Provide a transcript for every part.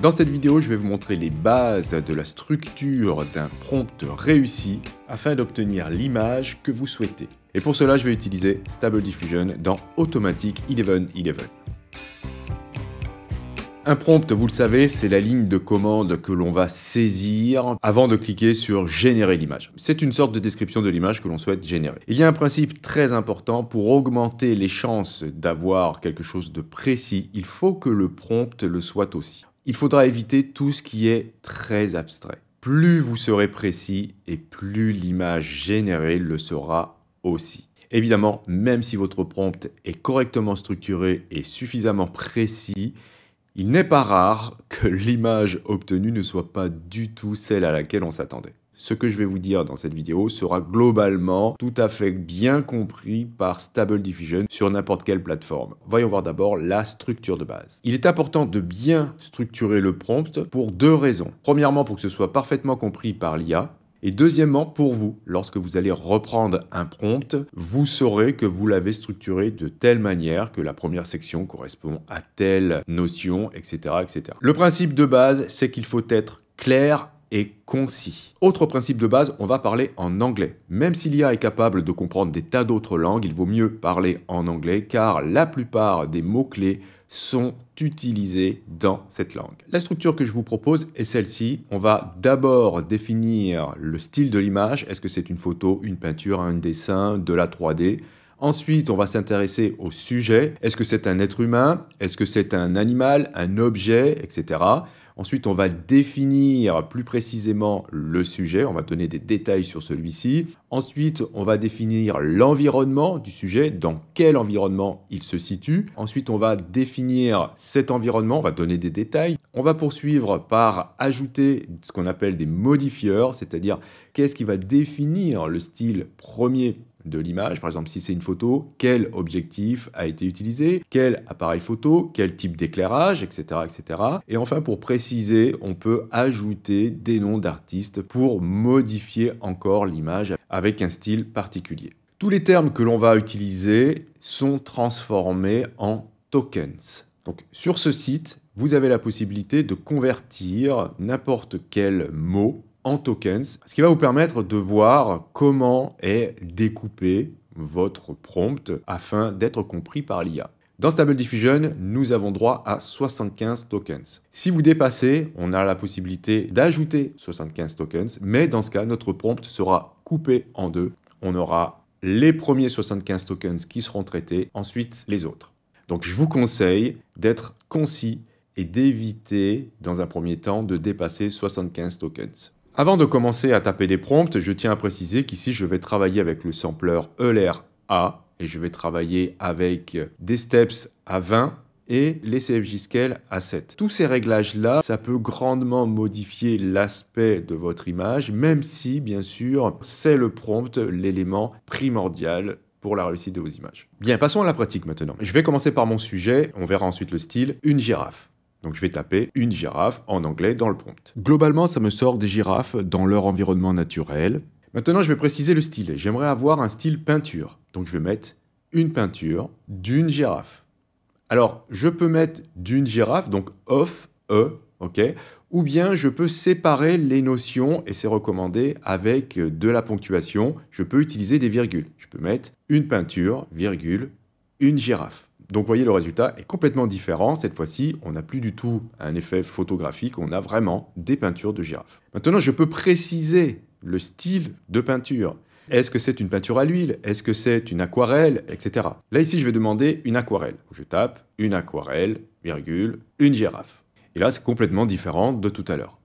Dans cette vidéo, je vais vous montrer les bases de la structure d'un prompt réussi afin d'obtenir l'image que vous souhaitez. Et pour cela, je vais utiliser Stable Diffusion dans Automatic 1111. Un prompt, vous le savez, c'est la ligne de commande que l'on va saisir avant de cliquer sur générer l'image. C'est une sorte de description de l'image que l'on souhaite générer. Il y a un principe très important pour augmenter les chances d'avoir quelque chose de précis. Il faut que le prompt le soit aussi. Il faudra éviter tout ce qui est très abstrait. Plus vous serez précis et plus l'image générée le sera aussi. Évidemment, même si votre prompt est correctement structuré et suffisamment précis, il n'est pas rare que l'image obtenue ne soit pas du tout celle à laquelle on s'attendait. Ce que je vais vous dire dans cette vidéo sera globalement tout à fait bien compris par Stable Diffusion sur n'importe quelle plateforme. Voyons voir d'abord la structure de base. Il est important de bien structurer le prompt pour deux raisons. Premièrement, pour que ce soit parfaitement compris par l'IA. Et deuxièmement, pour vous, lorsque vous allez reprendre un prompt, vous saurez que vous l'avez structuré de telle manière que la première section correspond à telle notion, etc., etc. Le principe de base, c'est qu'il faut être clair et concis. Autre principe de base, on va parler en anglais. Même si l'IA est capable de comprendre des tas d'autres langues, il vaut mieux parler en anglais car la plupart des mots-clés sont utilisés dans cette langue. La structure que je vous propose est celle-ci. On va d'abord définir le style de l'image. Est-ce que c'est une photo, une peinture, un dessin, de la 3D? Ensuite, on va s'intéresser au sujet. Est-ce que c'est un être humain? Est-ce que c'est un animal, un objet, etc. Ensuite, on va définir plus précisément le sujet. On va donner des détails sur celui-ci. Ensuite, on va définir l'environnement du sujet, dans quel environnement il se situe. Ensuite, on va définir cet environnement, on va donner des détails. On va poursuivre par ajouter ce qu'on appelle des modifieurs, c'est-à-dire qu'est-ce qui va définir le style premier de l'image. Par exemple, si c'est une photo, quel objectif a été utilisé, quel appareil photo, quel type d'éclairage, etc., etc. Et enfin, pour préciser, on peut ajouter des noms d'artistes pour modifier encore l'image avec un style particulier. Tous les termes que l'on va utiliser sont transformés en tokens. Donc, sur ce site, vous avez la possibilité de convertir n'importe quel mot en tokens, ce qui va vous permettre de voir comment est découpé votre prompt afin d'être compris par l'IA. Dans Stable Diffusion, nous avons droit à 75 tokens. Si vous dépassez, on a la possibilité d'ajouter 75 tokens, mais dans ce cas, notre prompt sera coupé en deux. On aura les premiers 75 tokens qui seront traités, ensuite les autres. Donc je vous conseille d'être concis et d'éviter, dans un premier temps, de dépasser 75 tokens. Avant de commencer à taper des prompts, je tiens à préciser qu'ici, je vais travailler avec le sampler Euler A et je vais travailler avec des steps à 20 et les CFJ Scale à 7. Tous ces réglages-là, ça peut grandement modifier l'aspect de votre image, même si, bien sûr, c'est le prompt l'élément primordial pour la réussite de vos images. Bien, passons à la pratique maintenant. Je vais commencer par mon sujet, on verra ensuite le style, une girafe. Donc je vais taper une girafe en anglais dans le prompt. Globalement, ça me sort des girafes dans leur environnement naturel. Maintenant, je vais préciser le style. J'aimerais avoir un style peinture. Donc je vais mettre une peinture d'une girafe. Alors, je peux mettre d'une girafe, donc off, ok, ou bien je peux séparer les notions, et c'est recommandé avec de la ponctuation. Je peux utiliser des virgules. Je peux mettre une peinture, virgule, une girafe. Donc, vous voyez, le résultat est complètement différent. Cette fois-ci, on n'a plus du tout un effet photographique, on a vraiment des peintures de girafes. Maintenant, je peux préciser le style de peinture. Est-ce que c'est une peinture à l'huile? Est-ce que c'est une aquarelle? Etc. Là, ici, je vais demander une aquarelle. Je tape une aquarelle, virgule, une girafe. Et là, c'est complètement différent de tout à l'heure.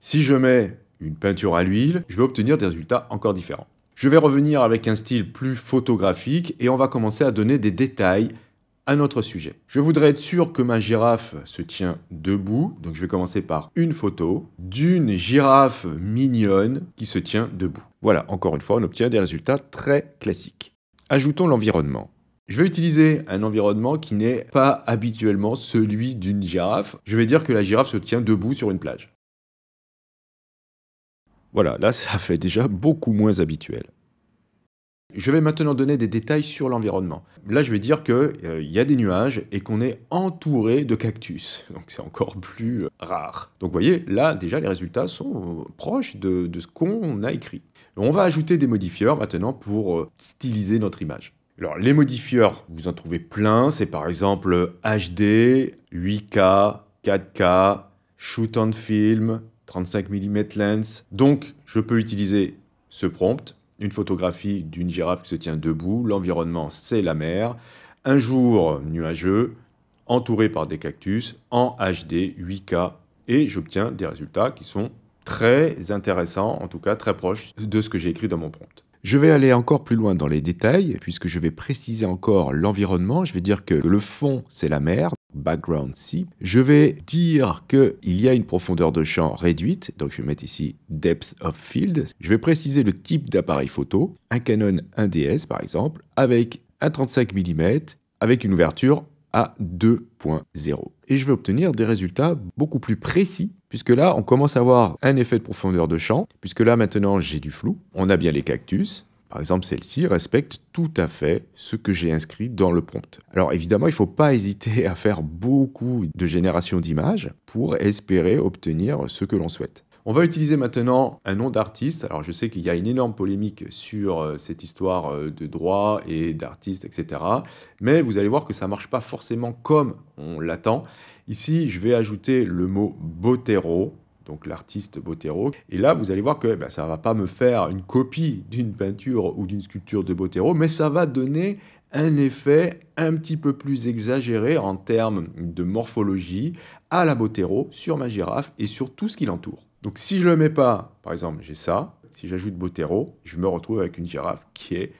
Si je mets une peinture à l'huile, je vais obtenir des résultats encore différents. Je vais revenir avec un style plus photographique et on va commencer à donner des détails à notre sujet. Je voudrais être sûr que ma girafe se tient debout, donc je vais commencer par une photo d'une girafe mignonne qui se tient debout. Voilà, encore une fois, on obtient des résultats très classiques. Ajoutons l'environnement. Je vais utiliser un environnement qui n'est pas habituellement celui d'une girafe. Je vais dire que la girafe se tient debout sur une plage. Voilà, là ça fait déjà beaucoup moins habituel. Je vais maintenant donner des détails sur l'environnement. Là, je vais dire qu'il y a des nuages et qu'on est entouré de cactus. Donc, c'est encore plus rare. Donc, vous voyez, là, déjà, les résultats sont proches de ce qu'on a écrit. On va ajouter des modifieurs maintenant pour styliser notre image. Alors, les modifieurs, vous en trouvez plein. C'est par exemple HD, 8K, 4K, shoot on film, 35 mm lens. Donc, je peux utiliser ce prompt. Une photographie d'une girafe qui se tient debout, l'environnement c'est la mer, un jour nuageux, entouré par des cactus, en HD, 8K, et j'obtiens des résultats qui sont très intéressants, en tout cas très proches de ce que j'ai écrit dans mon prompt. Je vais aller encore plus loin dans les détails, puisque je vais préciser encore l'environnement. Je vais dire que le fond, c'est la mer, background sea. Je vais dire qu'il y a une profondeur de champ réduite, donc je vais mettre ici depth of field. Je vais préciser le type d'appareil photo, un Canon 1DS par exemple, avec un 35 mm, avec une ouverture à 2.0. Et je vais obtenir des résultats beaucoup plus précis, puisque là, on commence à avoir un effet de profondeur de champ, puisque là, maintenant, j'ai du flou. On a bien les cactus. Par exemple, celle-ci respecte tout à fait ce que j'ai inscrit dans le prompt. Alors évidemment, il ne faut pas hésiter à faire beaucoup de génération d'images pour espérer obtenir ce que l'on souhaite. On va utiliser maintenant un nom d'artiste. Alors je sais qu'il y a une énorme polémique sur cette histoire de droit et d'artiste, etc. Mais vous allez voir que ça ne marche pas forcément comme on l'attend. Ici, je vais ajouter le mot Botero, donc l'artiste Botero. Et là, vous allez voir que ça ne va pas me faire une copie d'une peinture ou d'une sculpture de Botero, mais ça va donner un effet un petit peu plus exagéré en termes de morphologie à la Botero sur ma girafe et sur tout ce qui l'entoure. Donc si je ne le mets pas, par exemple, j'ai ça. Si j'ajoute Botero, je me retrouve avec une girafe qui est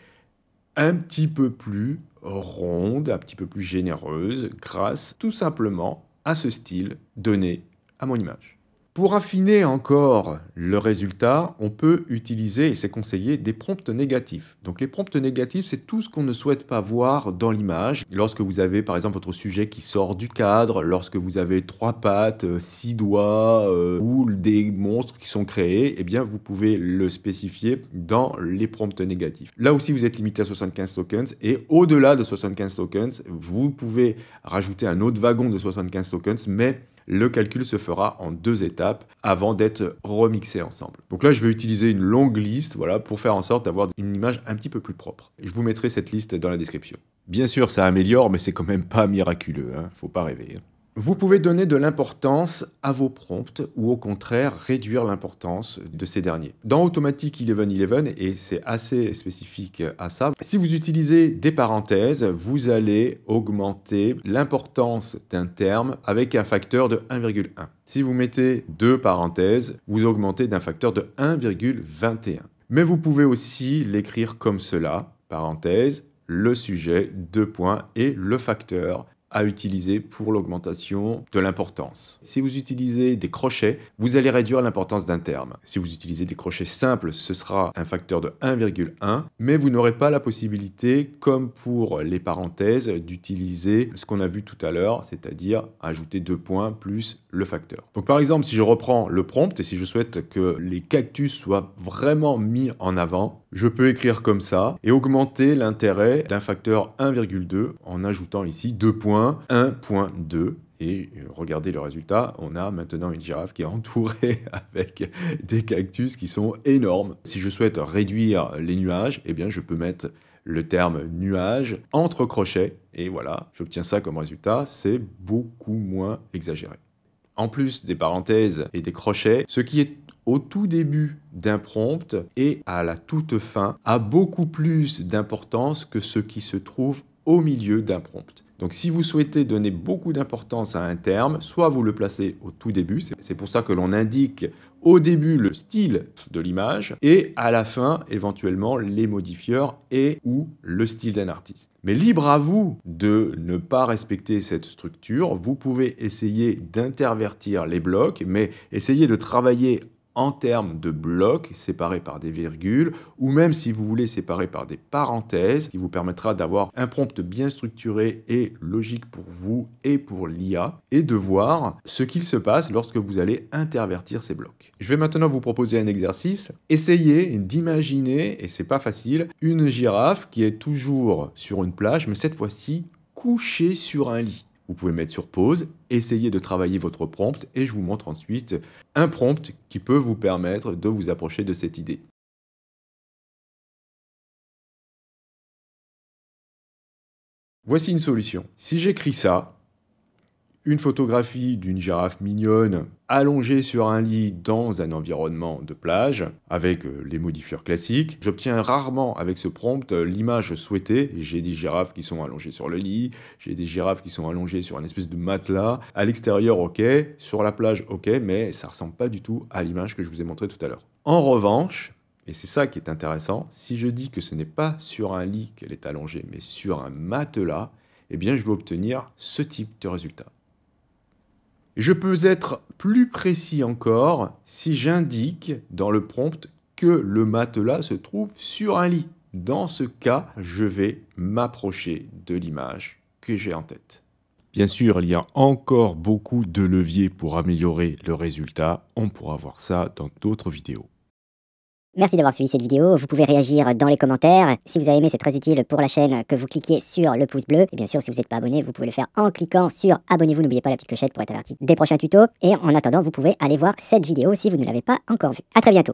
un petit peu plus ronde, un petit peu plus généreuse, grâce tout simplement à ce style donné à mon image. Pour affiner encore le résultat, on peut utiliser, et c'est conseillé, des prompts négatifs. Donc les prompts négatifs, c'est tout ce qu'on ne souhaite pas voir dans l'image. Lorsque vous avez par exemple votre sujet qui sort du cadre, lorsque vous avez 3 pattes, 6 doigts ou des monstres qui sont créés, eh bien vous pouvez le spécifier dans les prompts négatifs. Là aussi, vous êtes limité à 75 tokens et au-delà de 75 tokens, vous pouvez rajouter un autre wagon de 75 tokens, mais le calcul se fera en 2 étapes avant d'être remixé ensemble. Donc là, je vais utiliser une longue liste pour faire en sorte d'avoir une image un petit peu plus propre. Je vous mettrai cette liste dans la description. Bien sûr, ça améliore, mais c'est quand même pas miraculeux, hein. Faut pas rêver. Vous pouvez donner de l'importance à vos prompts ou au contraire réduire l'importance de ces derniers. Dans Automatic 1111, et c'est assez spécifique à ça, si vous utilisez des parenthèses, vous allez augmenter l'importance d'un terme avec un facteur de 1,1. Si vous mettez 2 parenthèses, vous augmentez d'un facteur de 1,21. Mais vous pouvez aussi l'écrire comme cela, parenthèse, le sujet, 2 points et le facteur à utiliser pour l'augmentation de l'importance. Si vous utilisez des crochets, vous allez réduire l'importance d'un terme. Si vous utilisez des crochets simples, ce sera un facteur de 1,1, mais vous n'aurez pas la possibilité, comme pour les parenthèses, d'utiliser ce qu'on a vu tout à l'heure, c'est-à-dire ajouter 2 points plus le facteur. Donc par exemple, si je reprends le prompt et si je souhaite que les cactus soient vraiment mis en avant, je peux écrire comme ça et augmenter l'intérêt d'un facteur 1,2 en ajoutant ici 2 points, 1.2. Et regardez le résultat, on a maintenant une girafe qui est entourée avec des cactus qui sont énormes. Si je souhaite réduire les nuages, eh bien je peux mettre le terme nuage entre crochets et voilà, j'obtiens ça comme résultat, c'est beaucoup moins exagéré. En plus des parenthèses et des crochets, ce qui est au tout début d'un prompt et à la toute fin a beaucoup plus d'importance que ce qui se trouve au milieu d'un prompt. Donc si vous souhaitez donner beaucoup d'importance à un terme, soit vous le placez au tout début, c'est pour ça que l'on indique au début le style de l'image et à la fin éventuellement les modifieurs et ou le style d'un artiste. Mais libre à vous de ne pas respecter cette structure, vous pouvez essayer d'intervertir les blocs, mais essayez de travailler en termes de blocs séparés par des virgules, ou même si vous voulez séparer par des parenthèses, qui vous permettra d'avoir un prompt bien structuré et logique pour vous et pour l'IA, et de voir ce qu'il se passe lorsque vous allez intervertir ces blocs. Je vais maintenant vous proposer un exercice. Essayez d'imaginer, et c'est pas facile, une girafe qui est toujours sur une plage, mais cette fois-ci couchée sur un lit. Vous pouvez mettre sur pause, essayer de travailler votre prompt et je vous montre ensuite un prompt qui peut vous permettre de vous approcher de cette idée. Voici une solution. Si j'écris ça, une photographie d'une girafe mignonne allongée sur un lit dans un environnement de plage avec les modifieurs classiques. J'obtiens rarement avec ce prompt l'image souhaitée. J'ai des girafes qui sont allongées sur le lit, j'ai des girafes qui sont allongées sur un espèce de matelas. À l'extérieur, ok, sur la plage, ok, mais ça ressemble pas du tout à l'image que je vous ai montrée tout à l'heure. En revanche, et c'est ça qui est intéressant, si je dis que ce n'est pas sur un lit qu'elle est allongée, mais sur un matelas, eh bien je vais obtenir ce type de résultat. Je peux être plus précis encore si j'indique dans le prompt que le matelas se trouve sur un lit. Dans ce cas, je vais m'approcher de l'image que j'ai en tête. Bien sûr, il y a encore beaucoup de leviers pour améliorer le résultat. On pourra voir ça dans d'autres vidéos. Merci d'avoir suivi cette vidéo, vous pouvez réagir dans les commentaires. Si vous avez aimé, c'est très utile pour la chaîne que vous cliquiez sur le pouce bleu. Et bien sûr, si vous n'êtes pas abonné, vous pouvez le faire en cliquant sur abonnez-vous. N'oubliez pas la petite clochette pour être averti des prochains tutos. Et en attendant, vous pouvez aller voir cette vidéo si vous ne l'avez pas encore vue. A très bientôt.